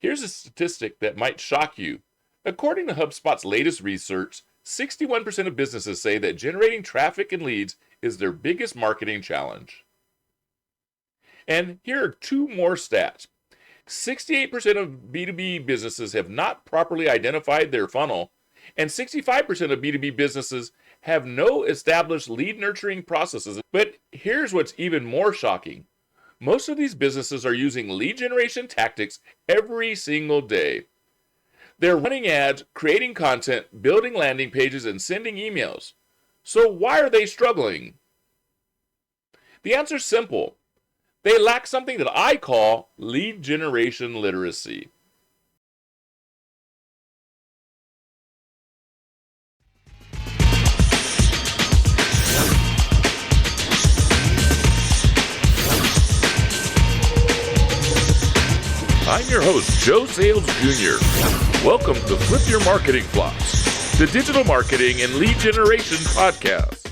Here's a statistic that might shock you. According to HubSpot's latest research, 61% of businesses say that generating traffic and leads is their biggest marketing challenge. And here are two more stats. 68% of B2B businesses have not properly identified their funnel, and 65% of B2B businesses have no established lead nurturing processes. But here's what's even more shocking. Most of these businesses are using lead generation tactics every single day. They're running ads, creating content, building landing pages, and sending emails. So why are they struggling? The answer's simple. They lack something that I call lead generation literacy. I'm your host, Joe Sayles Jr. Welcome to Flip Your Marketing Flops, the digital marketing and lead generation podcast.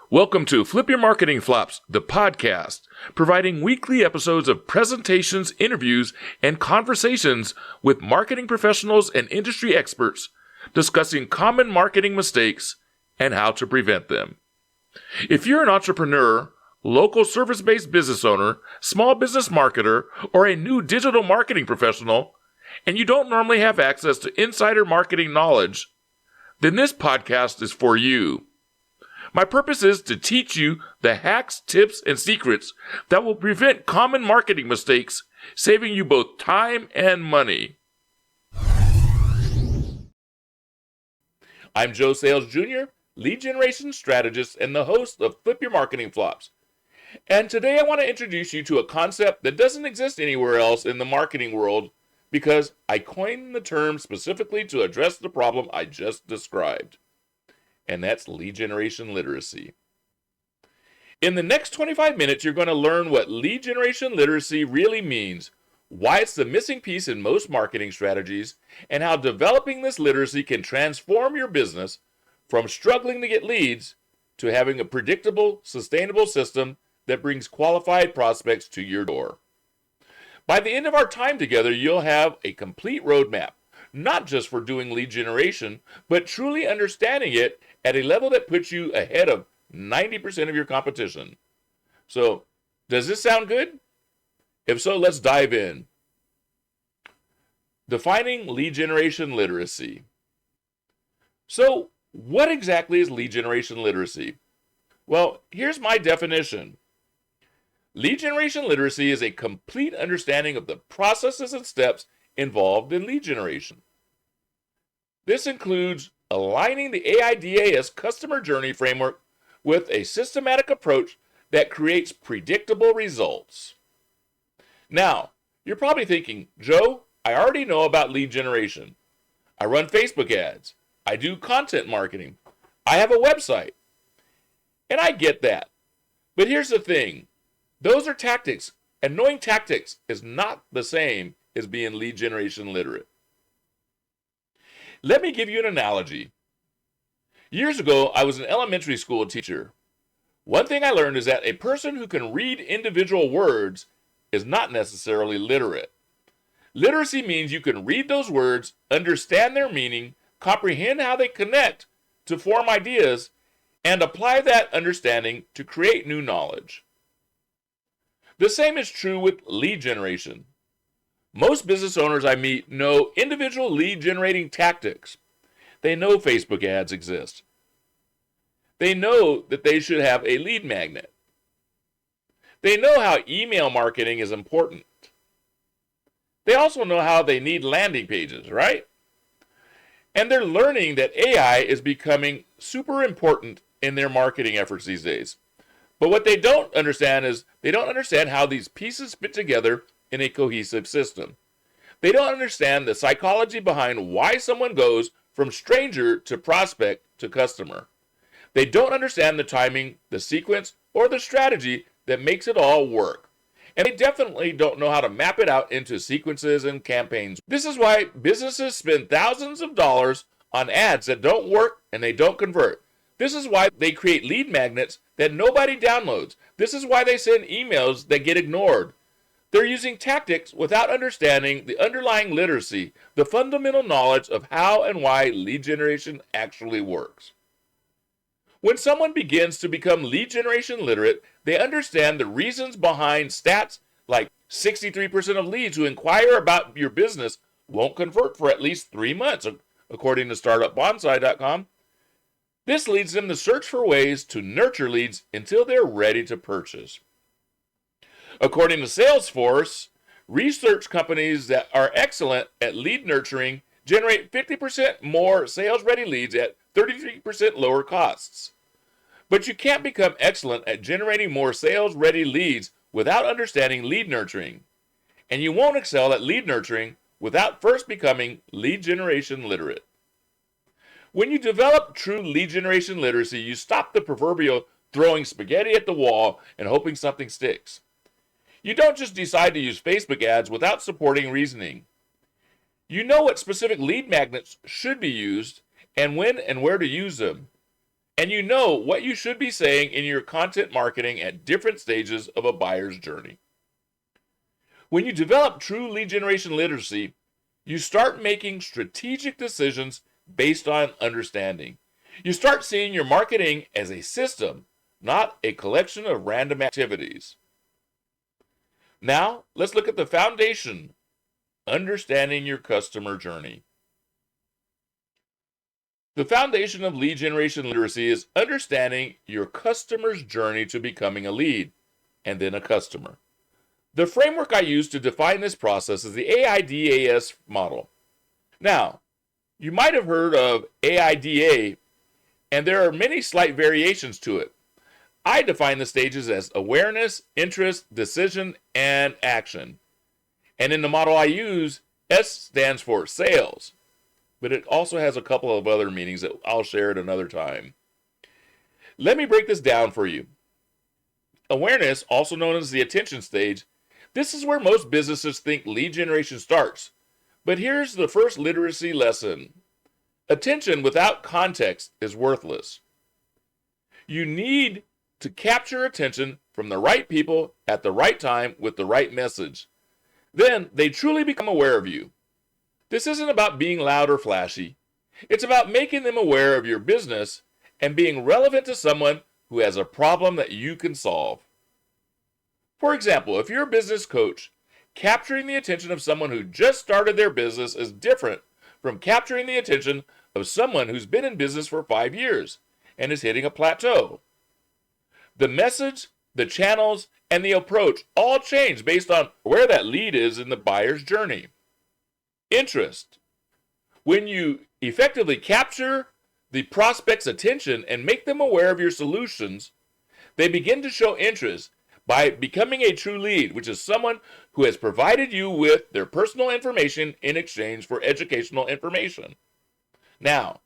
Welcome to Flip Your Marketing Flops, the podcast, providing weekly episodes of presentations, interviews, and conversations with marketing professionals and industry experts discussing common marketing mistakes and how to prevent them. If you're an entrepreneur, local service-based business owner, small business marketer, or a new digital marketing professional, and you don't normally have access to insider marketing knowledge, then this podcast is for you. My purpose is to teach you the hacks, tips, and secrets that will prevent common marketing mistakes, saving you both time and money. I'm Joe Sayles Jr., lead generation strategist and the host of Flip Your Marketing Flops. And today I want to introduce you to a concept that doesn't exist anywhere else in the marketing world because I coined the term specifically to address the problem I just described. And that's lead generation literacy. In the next 25 minutes, you're going to learn what lead generation literacy really means, why it's the missing piece in most marketing strategies, and how developing this literacy can transform your business from struggling to get leads to having a predictable, sustainable system that brings qualified prospects to your door. By the end of our time together, you'll have a complete roadmap, not just for doing lead generation, but truly understanding it at a level that puts you ahead of 90% of your competition. So, does this sound good? If so, let's dive in. Defining lead generation literacy. So, what exactly is lead generation literacy? Well, here's my definition. Lead generation literacy is a complete understanding of the processes and steps involved in lead generation. This includes aligning the AIDAS customer journey framework with a systematic approach that creates predictable results. Now, you're probably thinking, Joe, I already know about lead generation. I run Facebook ads. I do content marketing. I have a website. And I get that. But here's the thing. Those are tactics, and knowing tactics is not the same as being lead generation literate. Let me give you an analogy. Years ago, I was an elementary school teacher. One thing I learned is that a person who can read individual words is not necessarily literate. Literacy means you can read those words, understand their meaning, comprehend how they connect to form ideas, and apply that understanding to create new knowledge. The same is true with lead generation. Most business owners I meet know individual lead generating tactics. They know Facebook ads exist. They know that they should have a lead magnet. They know how email marketing is important. They also know how they need landing pages, right? And they're learning that AI is becoming super important in their marketing efforts these days. But what they don't understand is they don't understand how these pieces fit together in a cohesive system. They don't understand the psychology behind why someone goes from stranger to prospect to customer. They don't understand the timing, the sequence, or the strategy that makes it all work. And they definitely don't know how to map it out into sequences and campaigns. This is why businesses spend thousands of dollars on ads that don't work and they don't convert. This is why they create lead magnets that nobody downloads. This is why they send emails that get ignored. They're using tactics without understanding the underlying literacy, the fundamental knowledge of how and why lead generation actually works. When someone begins to become lead generation literate, they understand the reasons behind stats like 63% of leads who inquire about your business won't convert for at least 3 months, according to startupbonsai.com. This leads them to search for ways to nurture leads until they're ready to purchase. According to Salesforce, research companies that are excellent at lead nurturing generate 50% more sales-ready leads at 33% lower costs. But you can't become excellent at generating more sales-ready leads without understanding lead nurturing. And you won't excel at lead nurturing without first becoming lead generation literate. When you develop true lead generation literacy, you stop the proverbial throwing spaghetti at the wall and hoping something sticks. You don't just decide to use Facebook ads without supporting reasoning. You know what specific lead magnets should be used and when and where to use them. And you know what you should be saying in your content marketing at different stages of a buyer's journey. When you develop true lead generation literacy, you start making strategic decisions based on understanding. You start seeing your marketing as a system, not a collection of random activities. Now, let's look at the foundation, understanding your customer journey. The foundation of lead generation literacy is understanding your customer's journey to becoming a lead and then a customer. The framework I use to define this process is the AIDAS model. Now, you might have heard of AIDA, and there are many slight variations to it. I define the stages as awareness, interest, decision, and action. And in the model I use, S stands for sales, but it also has a couple of other meanings that I'll share at another time. Let me break this down for you. Awareness, also known as the attention stage, this is where most businesses think lead generation starts. But here's the first literacy lesson. Attention without context is worthless. You need to capture attention from the right people at the right time with the right message. Then they truly become aware of you. This isn't about being loud or flashy. It's about making them aware of your business and being relevant to someone who has a problem that you can solve. For example, if you're a business coach, capturing the attention of someone who just started their business is different from capturing the attention of someone who's been in business for 5 years and is hitting a plateau. The message, the channels, and the approach all change based on where that lead is in the buyer's journey. Interest. When you effectively capture the prospect's attention and make them aware of your solutions, they begin to show interest by becoming a true lead, which is someone who has provided you with their personal information in exchange for educational information. Now,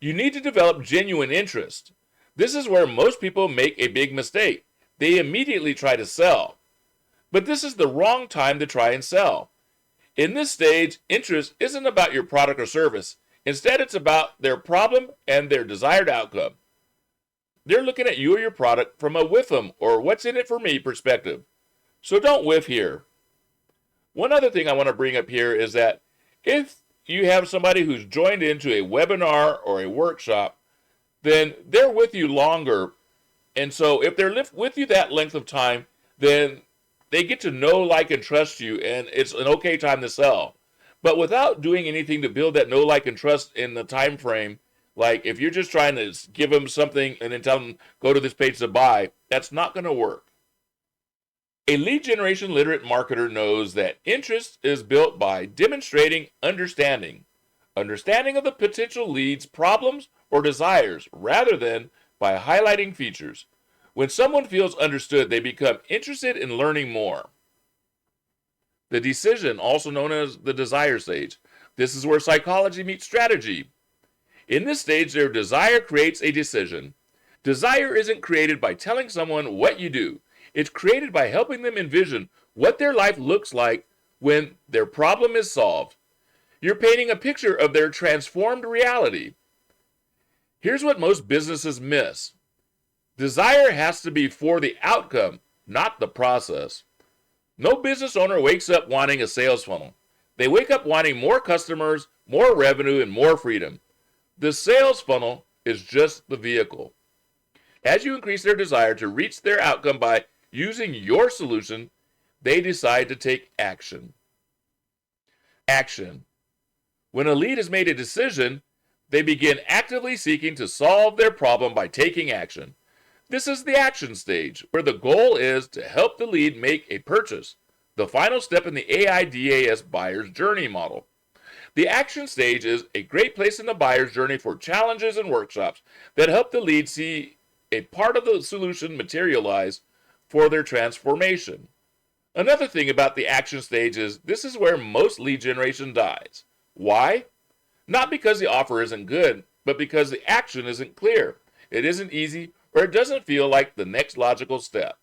you need to develop genuine interest. This is where most people make a big mistake. They immediately try to sell. But this is the wrong time to try and sell. In this stage, interest isn't about your product or service. Instead, it's about their problem and their desired outcome. They're looking at you or your product from a whiff 'em or what's in it for me perspective. So don't whiff here. One other thing I want to bring up here is that if you have somebody who's joined into a webinar or a workshop, then they're with you longer. And so if they're with you that length of time, then they get to know, like, and trust you, and it's an okay time to sell. But without doing anything to build that know, like, and trust in the time frame, like if you're just trying to give them something and then tell them, go to this page to buy, that's not going to work. A lead generation literate marketer knows that interest is built by demonstrating understanding of the potential lead's problems or desires, rather than by highlighting features. When someone feels understood, they become interested in learning more. The decision, also known as the desire stage. This is where psychology meets strategy. In this stage, their desire creates a decision. Desire isn't created by telling someone what you do. It's created by helping them envision what their life looks like when their problem is solved. You're painting a picture of their transformed reality. Here's what most businesses miss. Desire has to be for the outcome, not the process. No business owner wakes up wanting a sales funnel. They wake up wanting more customers, more revenue, and more freedom. The sales funnel is just the vehicle. As you increase their desire to reach their outcome by using your solution, they decide to take action. Action. When a lead has made a decision, they begin actively seeking to solve their problem by taking action. This is the action stage, where the goal is to help the lead make a purchase, the final step in the AIDAS buyer's journey model. The action stage is a great place in the buyer's journey for challenges and workshops that help the lead see a part of the solution materialize for their transformation. Another thing about the action stage is this is where most lead generation dies. Why? Not because the offer isn't good, but because the action isn't clear, it isn't easy, or it doesn't feel like the next logical step.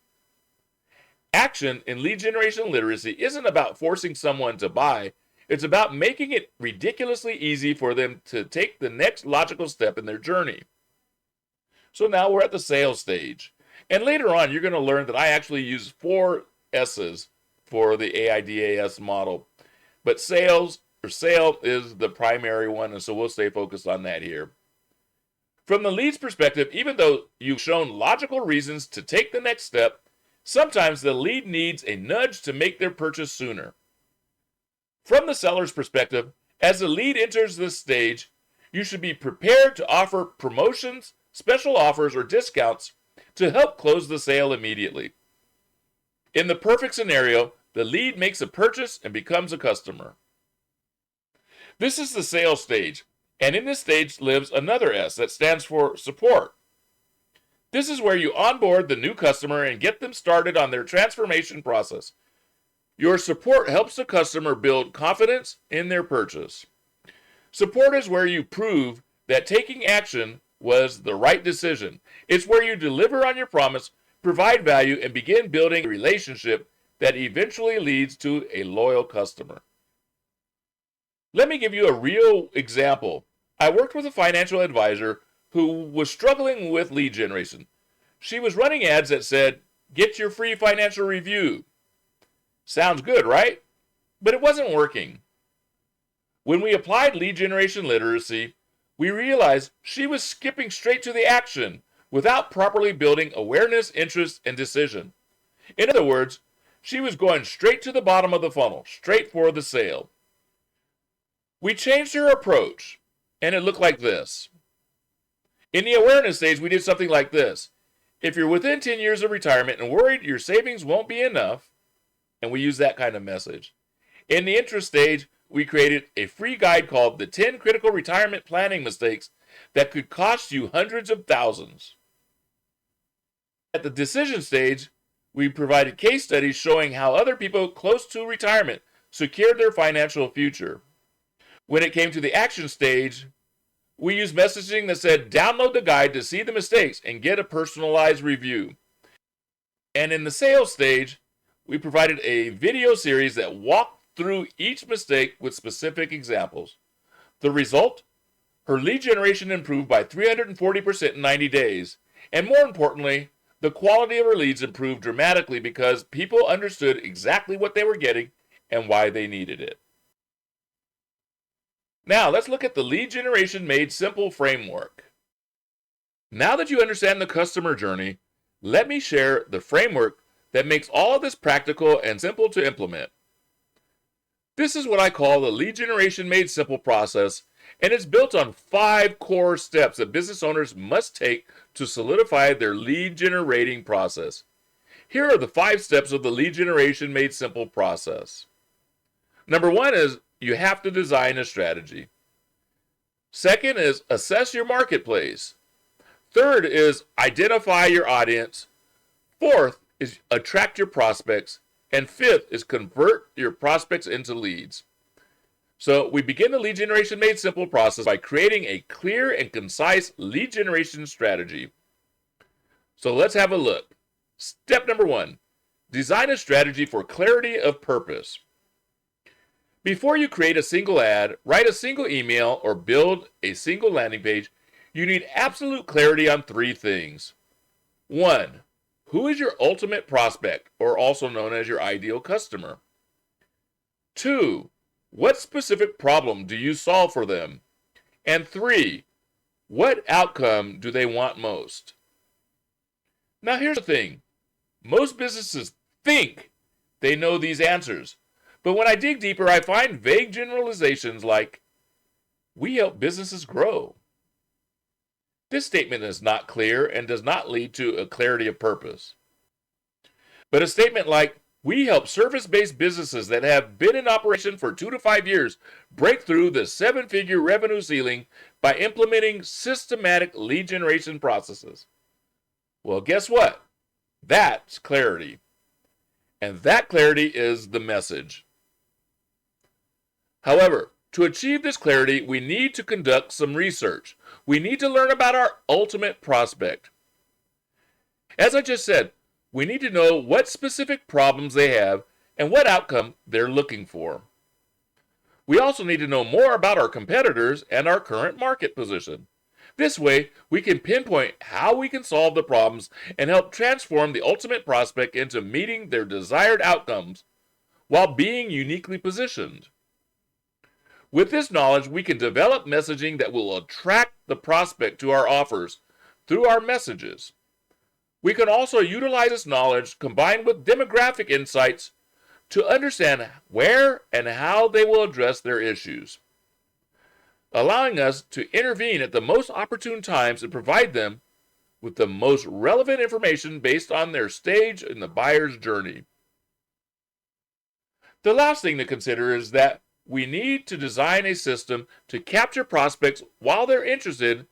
Action in lead generation literacy isn't about forcing someone to buy, it's about making it ridiculously easy for them to take the next logical step in their journey. So now we're at the sales stage. And later on, you're going to learn that I actually use 4 S's for the AIDAS model. But sale is the primary one, and so we'll stay focused on that here. From the lead's perspective, even though you've shown logical reasons to take the next step, sometimes the lead needs a nudge to make their purchase sooner. From the seller's perspective, as the lead enters this stage, you should be prepared to offer promotions, special offers, or discounts to help close the sale immediately. In the perfect scenario, the lead makes a purchase and becomes a customer. This is the sales stage, and in this stage lives another S that stands for support. This is where you onboard the new customer and get them started on their transformation process. Your support helps the customer build confidence in their purchase. Support is where you prove that taking action was the right decision. It's where you deliver on your promise, provide value, and begin building a relationship that eventually leads to a loyal customer. Let me give you a real example. I worked with a financial advisor who was struggling with lead generation. She was running ads that said, "Get your free financial review." Sounds good, right? But it wasn't working. When we applied lead generation literacy, we realized she was skipping straight to the action without properly building awareness, interest, and decision. In other words, she was going straight to the bottom of the funnel, straight for the sale. We changed her approach, and it looked like this. In the awareness stage, we did something like this. If you're within 10 years of retirement and worried your savings won't be enough, and we use that kind of message. In the interest stage, we created a free guide called the 10 Critical Retirement Planning Mistakes that could cost you hundreds of thousands. At the decision stage, we provided case studies showing how other people close to retirement secured their financial future. When it came to the action stage, we used messaging that said, download the guide to see the mistakes and get a personalized review. And in the sales stage, we provided a video series that walked through each mistake with specific examples. The result? Her lead generation improved by 340% in 90 days. And more importantly, the quality of her leads improved dramatically because people understood exactly what they were getting and why they needed it. Now, let's look at the Lead Generation Made Simple framework. Now that you understand the customer journey, let me share the framework that makes all of this practical and simple to implement. This is what I call the Lead Generation Made Simple process, and it's built on 5 core steps that business owners must take to solidify their lead generating process. Here are the 5 steps of the Lead Generation Made Simple process. Number 1 is you have to design a strategy. Second is assess your marketplace. Third is identify your audience. Fourth is attract your prospects. And fifth is convert your prospects into leads. So we begin the Lead Generation Made Simple process by creating a clear and concise lead generation strategy. So let's have a look. Step number 1, design a strategy for clarity of purpose. Before you create a single ad, write a single email, or build a single landing page, you need absolute clarity on 3 things. 1. Who is your ultimate prospect, or also known as your ideal customer? 2. What specific problem do you solve for them? And 3. What outcome do they want most? Now here's the thing. Most businesses think they know these answers, but when I dig deeper, I find vague generalizations like, we help businesses grow. This statement is not clear and does not lead to a clarity of purpose. But a statement like, we help service-based businesses that have been in operation for 2 to 5 years break through the 7-figure revenue ceiling by implementing systematic lead generation processes. Well, guess what? That's clarity. And that clarity is the message. However, to achieve this clarity, we need to conduct some research. We need to learn about our ultimate prospect. As I just said, we need to know what specific problems they have and what outcome they're looking for. We also need to know more about our competitors and our current market position. This way, we can pinpoint how we can solve the problems and help transform the ultimate prospect into meeting their desired outcomes while being uniquely positioned. With this knowledge, we can develop messaging that will attract the prospect to our offers through our messages. We can also utilize this knowledge combined with demographic insights to understand where and how they will address their issues, allowing us to intervene at the most opportune times and provide them with the most relevant information based on their stage in the buyer's journey. The last thing to consider is that we need to design a system to capture prospects while they're interested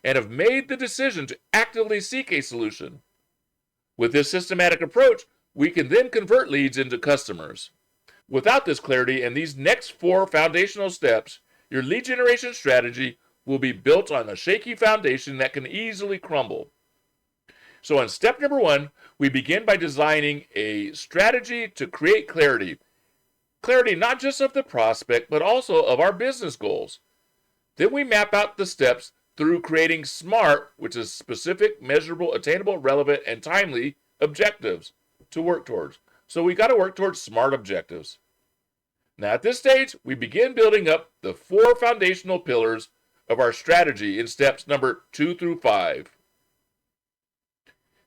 and have made the decision to actively seek a solution. With this systematic approach, we can then convert leads into customers. Without this clarity and these next 4 foundational steps, your lead generation strategy will be built on a shaky foundation that can easily crumble. So in step number 1, we begin by designing a strategy to create clarity. Clarity not just of the prospect, but also of our business goals. Then we map out the steps through creating SMART, which is specific, measurable, attainable, relevant, and timely objectives to work towards. So we got to work towards SMART objectives. Now at this stage, we begin building up the 4 foundational pillars of our strategy in steps number 2 through 5.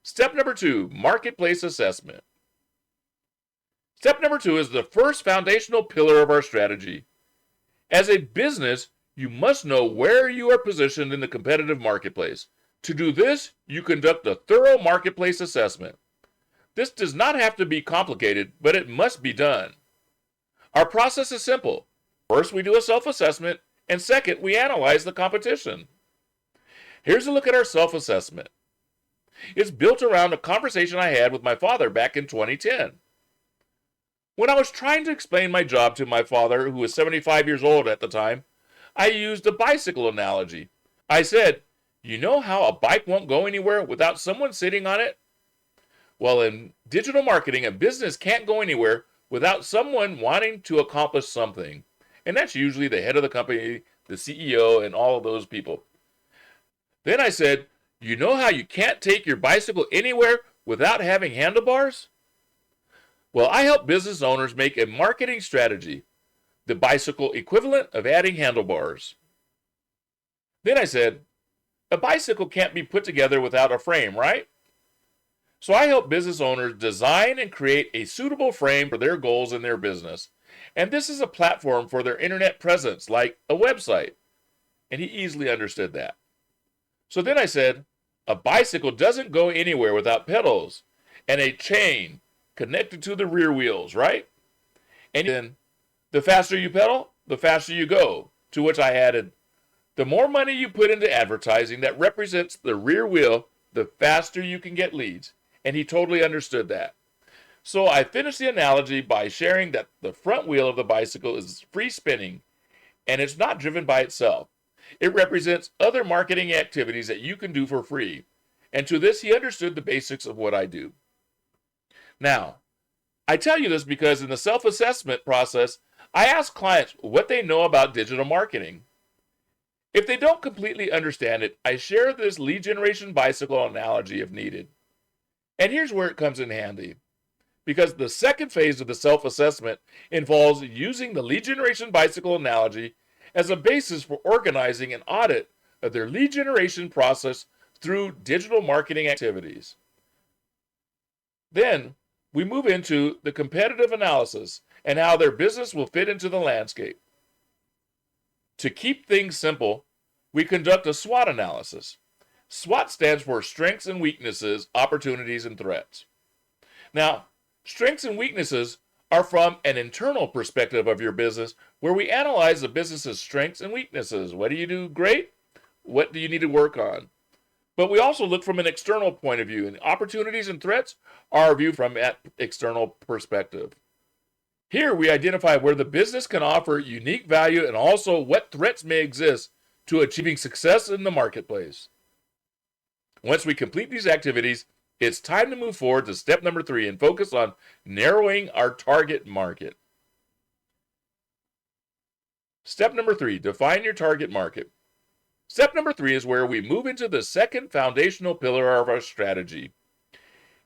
Step number 2, marketplace assessment. Step number 2 is the first foundational pillar of our strategy. As a business, you must know where you are positioned in the competitive marketplace. To do this, you conduct a thorough marketplace assessment. This does not have to be complicated, but it must be done. Our process is simple. First, we do a self-assessment, and second, we analyze the competition. Here's a look at our self-assessment. It's built around a conversation I had with my father back in 2010. When I was trying to explain my job to my father, who was 75 years old at the time, I used a bicycle analogy. I said, you know how a bike won't go anywhere without someone sitting on it? Well, in digital marketing, a business can't go anywhere without someone wanting to accomplish something. And that's usually the head of the company, the CEO, and all of those people. Then I said, you know how you can't take your bicycle anywhere without having handlebars? Well, I help business owners make a marketing strategy, the bicycle equivalent of adding handlebars. Then I said, a bicycle can't be put together without a frame, right? So I help business owners design and create a suitable frame for their goals in their business. And this is a platform for their internet presence, like a website. And he easily understood that. So then I said, a bicycle doesn't go anywhere without pedals and a chain connected to the rear wheels, right? And then, the faster you pedal, the faster you go. To which I added, the more money you put into advertising that represents the rear wheel, the faster you can get leads. And he totally understood that. So I finished the analogy by sharing that the front wheel of the bicycle is free spinning, and it's not driven by itself. It represents other marketing activities that you can do for free. And to this, he understood the basics of what I do. Now, I tell you this because in the self-assessment process, I ask clients what they know about digital marketing. If they don't completely understand it, I share this lead generation bicycle analogy if needed. And here's where it comes in handy, because the second phase of the self-assessment involves using the lead generation bicycle analogy as a basis for organizing an audit of their lead generation process through digital marketing activities. Then we move into the competitive analysis and how their business will fit into the landscape. To keep things simple, we conduct a SWOT analysis. SWOT stands for strengths and weaknesses, opportunities and threats. Now, strengths and weaknesses are from an internal perspective of your business, where we analyze the business's strengths and weaknesses. What do you do great? What do you need to work on? But we also look from an external point of view, and opportunities and threats are viewed from that external perspective. Here we identify where the business can offer unique value and also what threats may exist to achieving success in the marketplace. Once we complete these activities, it's time to move forward to step number 3 and focus on narrowing our target market. Step number 3, define your target market. Step number 3 is where we move into the second foundational pillar of our strategy.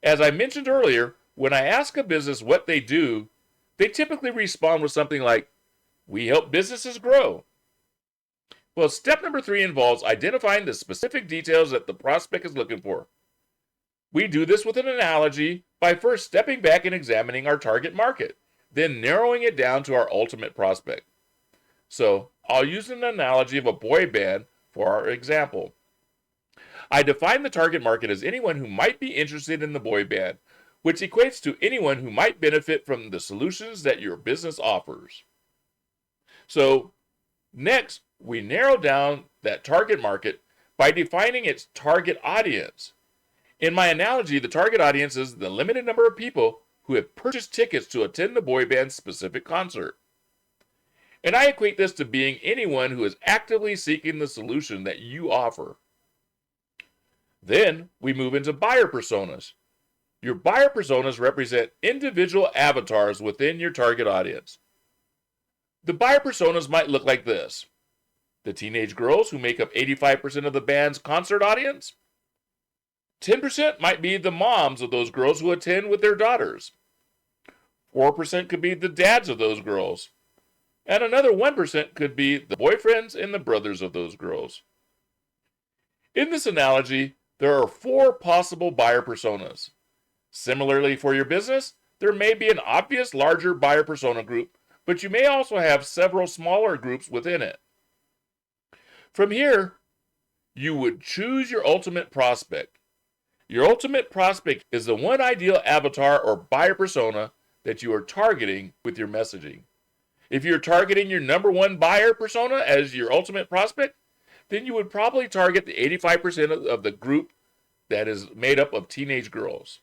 As I mentioned earlier, when I ask a business what they do, they typically respond with something like, "We help businesses grow." Well, step number 3 involves identifying the specific details that the prospect is looking for. We do this with an analogy by first stepping back and examining our target market, then narrowing it down to our ultimate prospect. So, I'll use an analogy of a boy band for our example. I define the target market as anyone who might be interested in the boy band, which equates to anyone who might benefit from the solutions that your business offers. So, next, we narrow down that target market by defining its target audience. In my analogy, the target audience is the limited number of people who have purchased tickets to attend the boy band's specific concert. And I equate this to being anyone who is actively seeking the solution that you offer. Then we move into buyer personas. Your buyer personas represent individual avatars within your target audience. The buyer personas might look like this: the teenage girls who make up 85% of the band's concert audience. 10% might be the moms of those girls who attend with their daughters. 4% could be the dads of those girls. And another 1% could be the boyfriends and the brothers of those girls. In this analogy, there are 4 possible buyer personas. Similarly, for your business, there may be an obvious larger buyer persona group, but you may also have several smaller groups within it. From here, you would choose your ultimate prospect. Your ultimate prospect is the one ideal avatar or buyer persona that you are targeting with your messaging. If you're targeting your number 1 buyer persona as your ultimate prospect, then you would probably target the 85% of the group that is made up of teenage girls.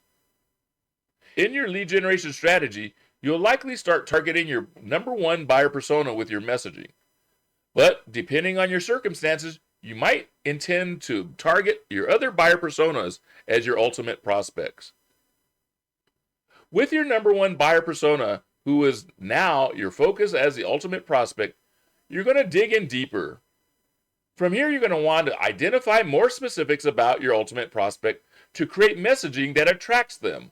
In your lead generation strategy, you'll likely start targeting your number 1 buyer persona with your messaging. But depending on your circumstances, you might intend to target your other buyer personas as your ultimate prospects. With your number 1 buyer persona, who is now your focus as the ultimate prospect, you're going to dig in deeper. From here, you're going to want to identify more specifics about your ultimate prospect to create messaging that attracts them.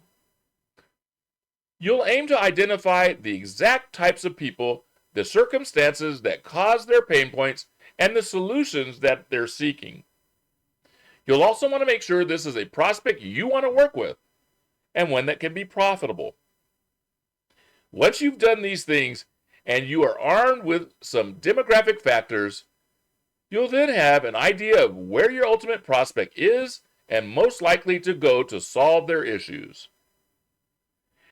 You'll aim to identify the exact types of people, the circumstances that cause their pain points, and the solutions that they're seeking. You'll also want to make sure this is a prospect you want to work with, and one that can be profitable. Once you've done these things, and you are armed with some demographic factors, you'll then have an idea of where your ultimate prospect is and most likely to go to solve their issues.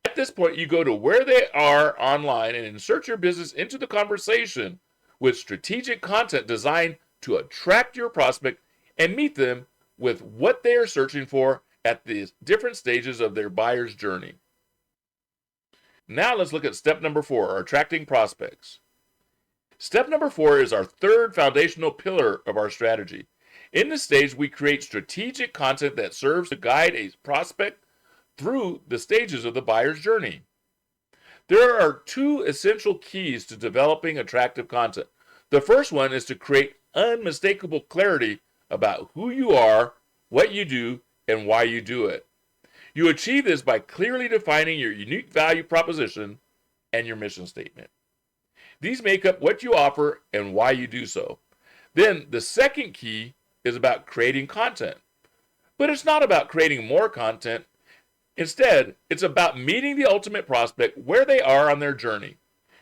At this point, you go to where they are online and insert your business into the conversation with strategic content designed to attract your prospect and meet them with what they are searching for at the different stages of their buyer's journey. Now let's look at step number 4, attracting prospects. Step number 4 is our third foundational pillar of our strategy. In this stage, we create strategic content that serves to guide a prospect through the stages of the buyer's journey. There are 2 essential keys to developing attractive content. The first one is to create unmistakable clarity about who you are, what you do, and why you do it. You achieve this by clearly defining your unique value proposition and your mission statement. These make up what you offer and why you do so. Then the second key is about creating content. But it's not about creating more content. Instead, it's about meeting the ultimate prospect where they are on their journey.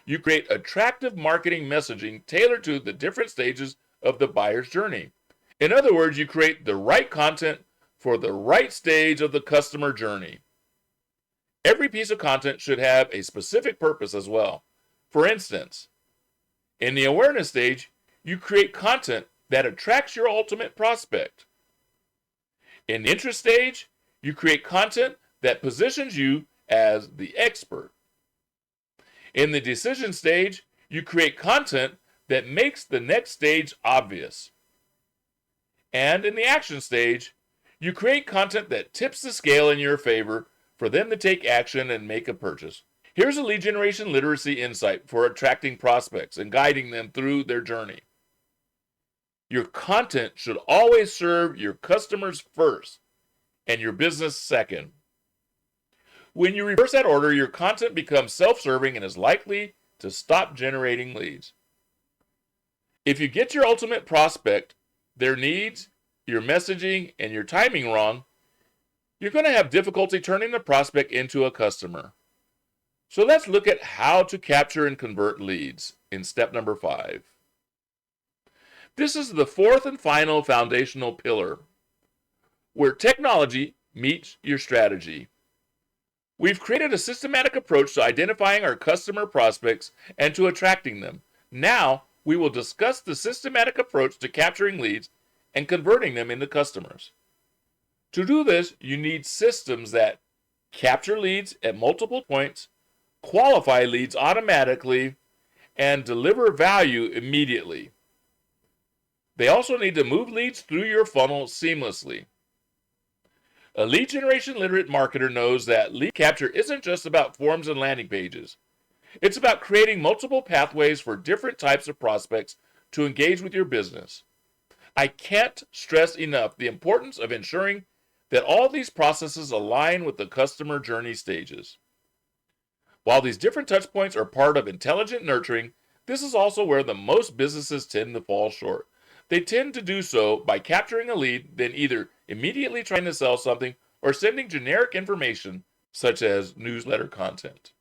You create attractive marketing messaging tailored to the different stages of the buyer's journey. In other words, you create the right content for the right stage of the customer journey. Every piece of content should have a specific purpose as well. For instance, in the awareness stage, you create content that attracts your ultimate prospect. In the interest stage, you create content that positions you as the expert. In the decision stage, you create content that makes the next stage obvious. And in the action stage, you create content that tips the scale in your favor for them to take action and make a purchase. Here's a lead generation literacy insight for attracting prospects and guiding them through their journey. Your content should always serve your customers first and your business second. When you reverse that order, your content becomes self-serving and is likely to stop generating leads. If you get your ultimate prospect, their needs, your messaging, and your timing wrong, you're going to have difficulty turning the prospect into a customer. So let's look at how to capture and convert leads in step number 5. This is the fourth and final foundational pillar, where technology meets your strategy. We've created a systematic approach to identifying our customer prospects and to attracting them. Now, we will discuss the systematic approach to capturing leads and converting them into customers. To do this, you need systems that capture leads at multiple points, qualify leads automatically, and deliver value immediately. They also need to move leads through your funnel seamlessly. A lead generation literate marketer knows that lead capture isn't just about forms and landing pages. It's about creating multiple pathways for different types of prospects to engage with your business. I can't stress enough the importance of ensuring that all these processes align with the customer journey stages. While these different touchpoints are part of intelligent nurturing, this is also where the most businesses tend to fall short. They tend to do so by capturing a lead, then either immediately trying to sell something or sending generic information such as newsletter content.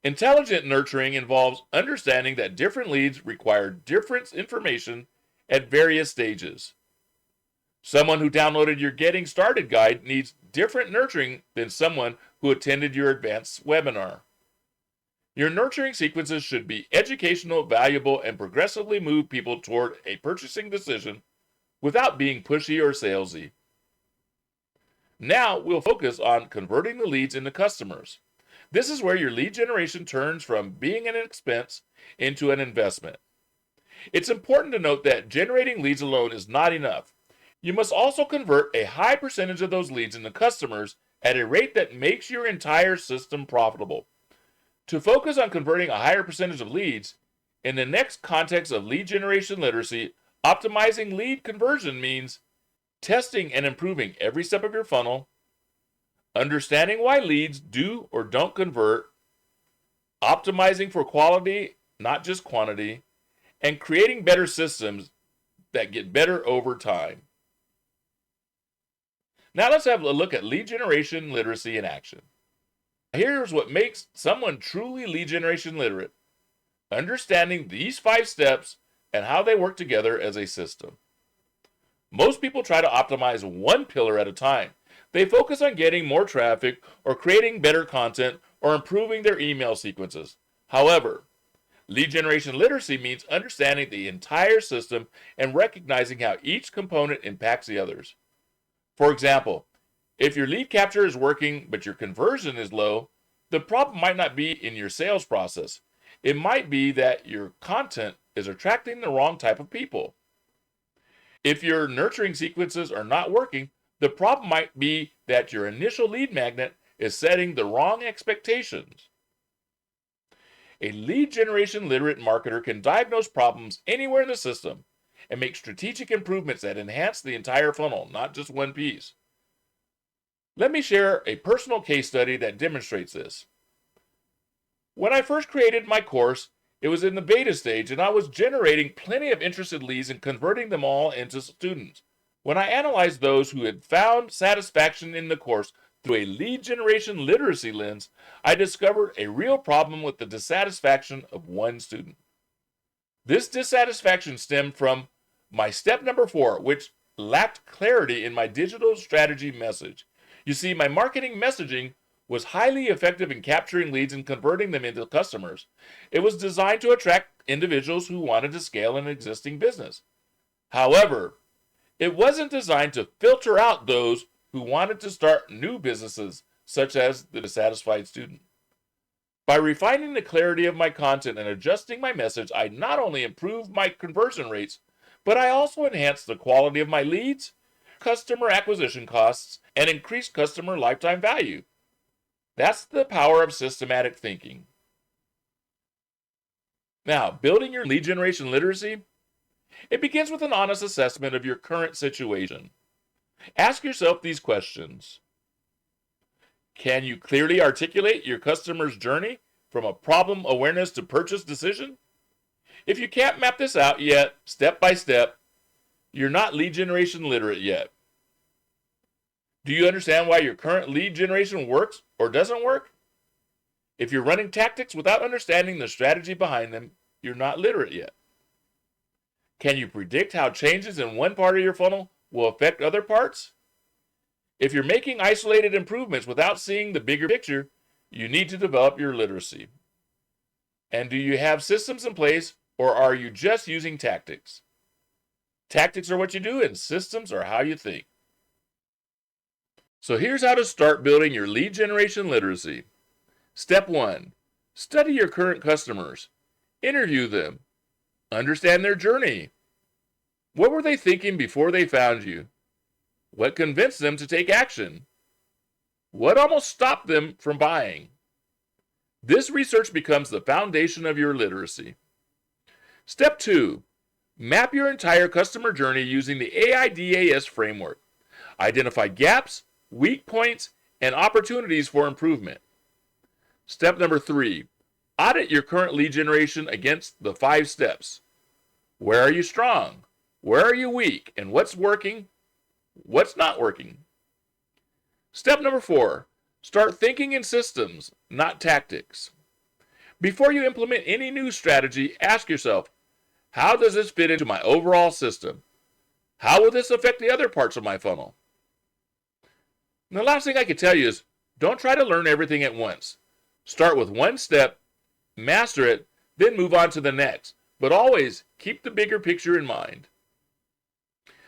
Intelligent nurturing involves understanding that different leads require different information at various stages. Someone who downloaded your Getting Started guide needs different nurturing than someone who attended your advanced webinar. Your nurturing sequences should be educational, valuable, and progressively move people toward a purchasing decision without being pushy or salesy. Now we'll focus on converting the leads into customers. This is where your lead generation turns from being an expense into an investment. It's important to note that generating leads alone is not enough. You must also convert a high percentage of those leads into customers at a rate that makes your entire system profitable. To focus on converting a higher percentage of leads, in the next context of lead generation literacy, optimizing lead conversion means testing and improving every step of your funnel, understanding why leads do or don't convert, optimizing for quality, not just quantity, and creating better systems that get better over time. Now let's have a look at lead generation literacy in action. Here's what makes someone truly lead generation literate: understanding these 5 steps and how they work together as a system. Most people try to optimize one pillar at a time. They focus on getting more traffic or creating better content or improving their email sequences. However, lead generation literacy means understanding the entire system and recognizing how each component impacts the others. For example, if your lead capture is working but your conversion is low, the problem might not be in your sales process. It might be that your content is attracting the wrong type of people. If your nurturing sequences are not working, the problem might be that your initial lead magnet is setting the wrong expectations. A lead generation literate marketer can diagnose problems anywhere in the system and make strategic improvements that enhance the entire funnel, not just one piece. Let me share a personal case study that demonstrates this. When I first created my course, it was in the beta stage and I was generating plenty of interested leads and converting them all into students. When I analyzed those who had found satisfaction in the course through a lead generation literacy lens, I discovered a real problem with the dissatisfaction of one student. This dissatisfaction stemmed from my step number 4, which lacked clarity in my digital strategy message. You see, my marketing messaging was highly effective in capturing leads and converting them into customers. It was designed to attract individuals who wanted to scale an existing business. However, it wasn't designed to filter out those who wanted to start new businesses, such as the dissatisfied student. By refining the clarity of my content and adjusting my message, I not only improved my conversion rates, but I also enhanced the quality of my leads, customer acquisition costs, and increased customer lifetime value. That's the power of systematic thinking. Now, building your lead generation literacy, it begins with an honest assessment of your current situation. Ask yourself these questions. Can you clearly articulate your customer's journey from a problem awareness to purchase decision? If you can't map this out yet, step by step, you're not lead generation literate yet. Do you understand why your current lead generation works or doesn't work? If you're running tactics without understanding the strategy behind them, you're not literate yet. Can you predict how changes in one part of your funnel will affect other parts? If you're making isolated improvements without seeing the bigger picture, you need to develop your literacy. And do you have systems in place, or are you just using tactics? Tactics are what you do, and systems are how you think. So here's how to start building your lead generation literacy. Step 1. Study your current customers. Interview them. Understand their journey. What were they thinking before they found you? What convinced them to take action? What almost stopped them from buying? This research becomes the foundation of your literacy. Step 2. Map your entire customer journey using the AIDAS framework. Identify gaps, weak points, and opportunities for improvement. Step number 3. Audit your current lead generation against the 5 steps. Where are you strong? Where are you weak? And what's working? What's not working? Step number 4. Start thinking in systems, not tactics. Before you implement any new strategy, ask yourself, how does this fit into my overall system? How will this affect the other parts of my funnel? And the last thing I can tell you is, don't try to learn everything at once. Start with one step, master it, then move on to the next. But always keep the bigger picture in mind.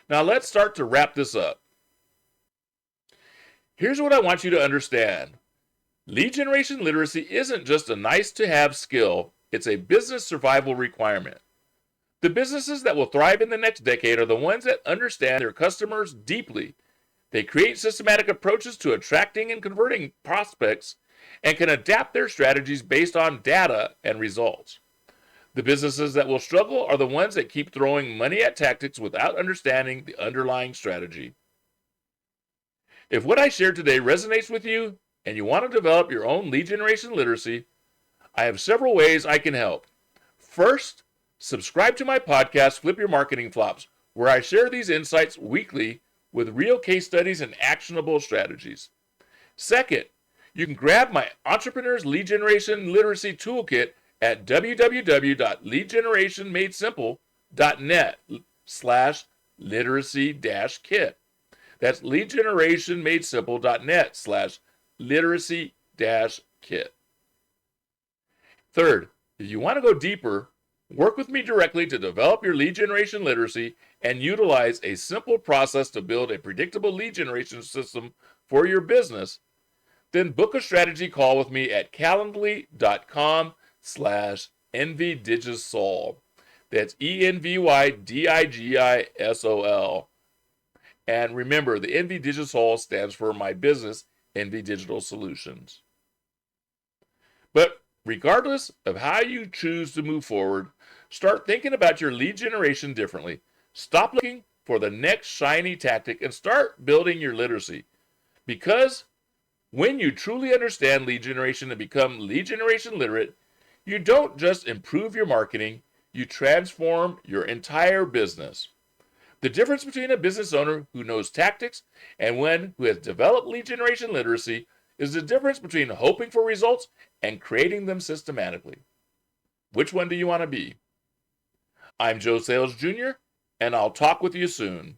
Now let's start to wrap this up. Here's what I want you to understand. Lead generation literacy isn't just a nice-to-have skill, it's a business survival requirement. The businesses that will thrive in the next decade are the ones that understand their customers deeply. They create systematic approaches to attracting and converting prospects and can adapt their strategies based on data and results. The businesses that will struggle are the ones that keep throwing money at tactics without understanding the underlying strategy. If what I shared today resonates with you and you want to develop your own lead generation literacy, I have several ways I can help. First, subscribe to my podcast, Flip Your Marketing Flops, where I share these insights weekly with real case studies and actionable strategies. Second, you can grab my Entrepreneur's Lead Generation Literacy Toolkit at www.leadgenerationmadesimple.net/literacy-kit. That's leadgenerationmadesimple.net/literacy-kit. Third, if you want to go deeper, work with me directly to develop your lead generation literacy and utilize a simple process to build a predictable lead generation system for your business, then book a strategy call with me at calendly.com/envydigisol. That's ENVYDIGISOL. And remember, the Envy Digisol stands for my business, Envy Digital Solutions. But regardless of how you choose to move forward, start thinking about your lead generation differently. Stop looking for the next shiny tactic and start building your literacy. Because when you truly understand lead generation and become lead generation literate, you don't just improve your marketing, you transform your entire business. The difference between a business owner who knows tactics and one who has developed lead generation literacy is the difference between hoping for results and creating them systematically. Which one do you want to be? I'm Joe Sayles Jr., and I'll talk with you soon.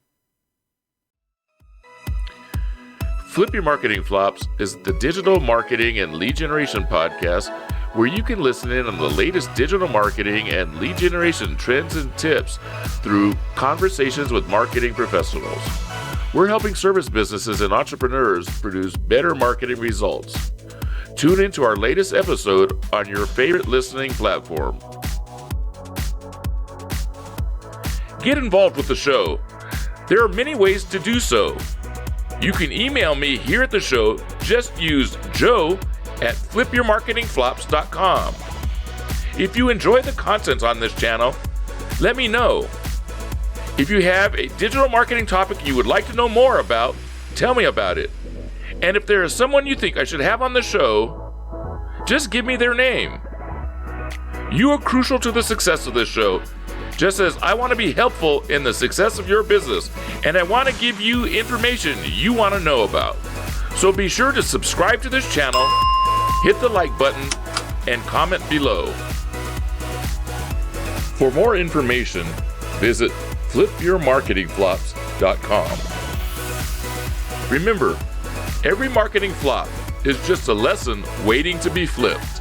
Flip Your Marketing Flops is the digital marketing and lead generation podcast where you can listen in on the latest digital marketing and lead generation trends and tips through conversations with marketing professionals. We're helping service businesses and entrepreneurs produce better marketing results. Tune into our latest episode on your favorite listening platform. Get involved with the show. There are many ways to do so. You can email me here at the show. Just use joe@flipyourmarketingflops.com. If you enjoy the content on this channel, let me know. If you have a digital marketing topic you would like to know more about, tell me about it. And if there is someone you think I should have on the show, just give me their name. You are crucial to the success of this show, just as I want to be helpful in the success of your business, and I want to give you information you want to know about. So be sure to subscribe to this channel, hit the like button, and comment below. For more information, visit flipyourmarketingflops.com. Remember, every marketing flop is just a lesson waiting to be flipped.